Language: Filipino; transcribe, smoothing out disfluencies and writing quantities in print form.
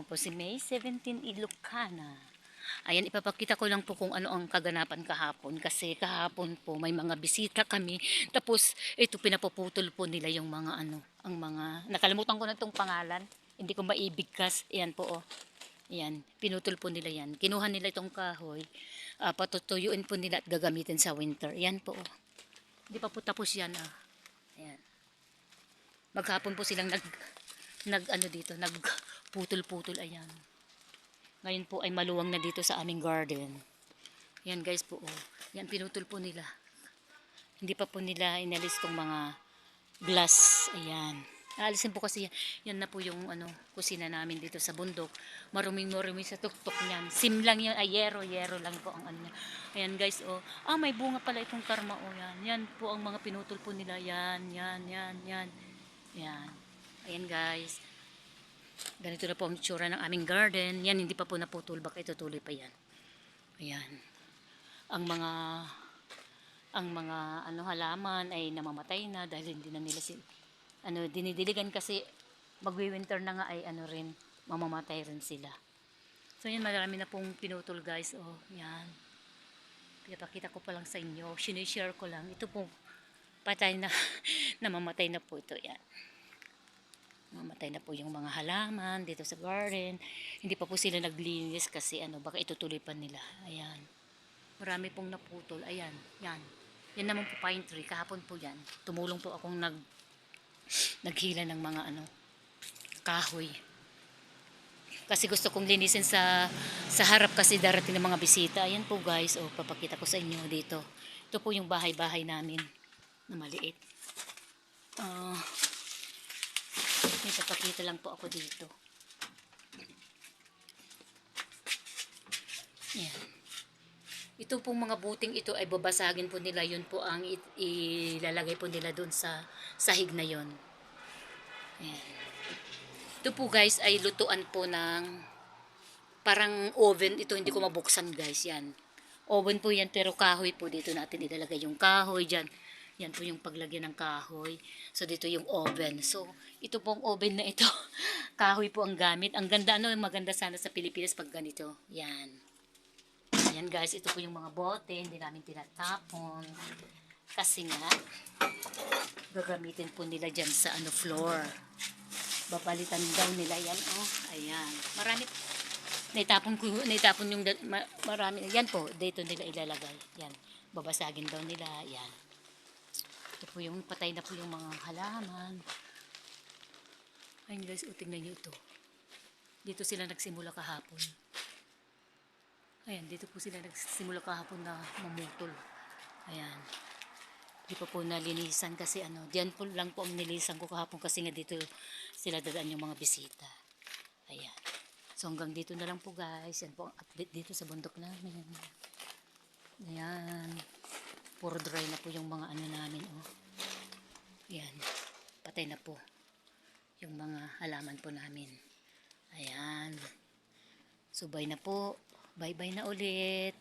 naman po si May 17 Ilocana. Ayan, ipapakita ko lang po kung ano ang kaganapan kahapon. Kasi kahapon po may mga bisita kami. Tapos ito pinapuputol po nila yung mga ano, ang mga, nakalimutan ko na itong pangalan. Hindi ko maibigkas. Ayan po oh. Ayan, pinutol po nila yan. Kinuha nila itong kahoy. Patutuyuin po nila at gagamitin sa winter. Ayan po oh. Hindi pa po tapos yan ah. Ayan. Maghapon po silang nag ano dito, nagputol-putol ayan. Ngayon po ay maluwang na dito sa aming garden. Yan guys po oh. Yan pinutol po nila. Hindi pa po nila inalis tong mga glass. Ayan. Aalisin po kasi yan. Yan na po yung ano, kusina namin dito sa bundok. Maruming-maruming sa tuktok niyan. Sim lang yan. Ay, yero lang po ang ano niya. Ayan guys oh. May bunga pala itong karma oh. Yan. Yan po ang mga pinutol po nila. Yan. Yan. Ayan guys. Ganito na po ang tsura ng aming garden. Yan, hindi pa po naputol. Baka itutuloy pa yan. Ayan. Ang mga ano halaman ay namamatay na dahil hindi na nila dinidiligan kasi magwi-winter na nga ay ano rin, mamamatay rin sila. So yan, marami na pong pinutol guys. Oh, yan. Pinapakita ko pa lang sa inyo. Sinishare ko lang. Ito po, patay na, namamatay na po ito. Yan. Mamatay na po yung mga halaman dito sa garden. Hindi pa po sila naglinis kasi ano, baka itutuloy pa nila. Ayan. Marami pong naputol. Ayan. Yan. Yan naman po pine tree. Kahapon po yan. Tumulong po akong naghila ng mga ano, kahoy. Kasi gusto kong linisin sa harap kasi darating ng mga bisita. Ayan po guys. O, papakita ko sa inyo dito. Ito po yung bahay-bahay namin na maliit. May papakita lang po ako dito. Yan. Ito pong mga buting ito ay babasagin po nila. Yun po ang ilalagay po nila doon sa sahig na yun. Yan. Ito po guys ay lutuan po ng parang oven. Ito hindi ko mabuksan guys. Yan. Oven po yan pero kahoy po. Dito natin ilalagay yung kahoy dyan. Yan po yung paglagyan ng kahoy. So, dito yung oven. So, ito pong oven na ito. Kahoy po ang gamit. Ang ganda, maganda sana sa Pilipinas pag ganito. Yan. Ayan guys, ito po yung mga bote. Hindi namin tinatapon. Kasi nga, gagamitin po nila dyan sa floor. Babalitan daw nila yan. Oh, ayan. Marami. Naitapon yung marami. Yan po, dito nila ilalagay. Yan. Babasagin daw nila. Yan. Ito po yung patay na po yung mga halaman. Ayun guys, tingnan nyo ito. Dito sila nagsimula kahapon. Ayan, dito po sila nagsimula kahapon na mamutol. Ayan. Di pa po nalinisan kasi ano. Diyan po lang po ang nilinisan ko kahapon kasi nga dito sila dadaan yung mga bisita. Ayan. So hanggang dito na lang po guys. Yan po ang update dito sa bundok namin. Ayan. Puro dry na po yung mga ano namin oh. Ayan. Patay na po yung mga halaman po namin. Ayan. So bye na po. Bye bye na ulit.